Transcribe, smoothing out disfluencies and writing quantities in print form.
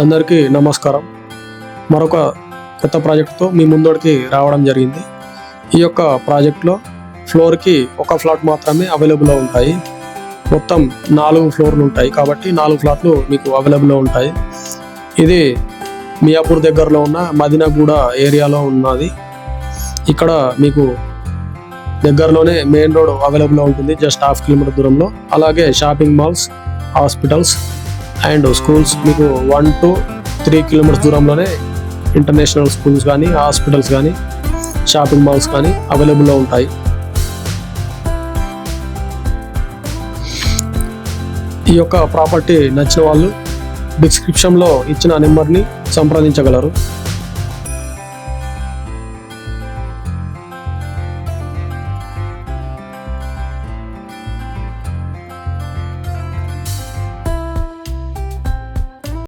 అందరికీ నమస్కారం. మరొక కొత్త ప్రాజెక్టుతో మీ ముందోడికి రావడం జరిగింది. ఈ యొక్క ప్రాజెక్ట్లో ఫ్లోర్కి ఒక ఫ్లాట్ మాత్రమే అవైలబుల్లో ఉంటాయి. మొత్తం 4 ఫ్లోర్లు ఉంటాయి కాబట్టి 4 ఫ్లాట్లు మీకు అవైలబుల్లో ఉంటాయి. ఇది మియాపూర్ దగ్గరలో ఉన్న మదినాగూడ ఏరియాలో ఉన్నది. ఇక్కడ మీకు దగ్గరలోనే మెయిన్ రోడ్ అవైలబుల్లో ఉంటుంది, జస్ట్ 1/2 కిలోమీటర్ దూరంలో. అలాగే shopping malls, hospitals and schools మీకు 1 to 3 కిలోమీటర్స్ దూరంలోనే ఇంటర్నేషనల్ స్కూల్స్ కానీ, హాస్పిటల్స్ కానీ, షాపింగ్ మాల్స్ కానీ అవైలబుల్లో ఉంటాయి. ఈ యొక్క ప్రాపర్టీ నచ్చిన వాళ్ళు డిస్క్రిప్షన్లో ఇచ్చిన నెంబర్ని సంప్రదించగలరు.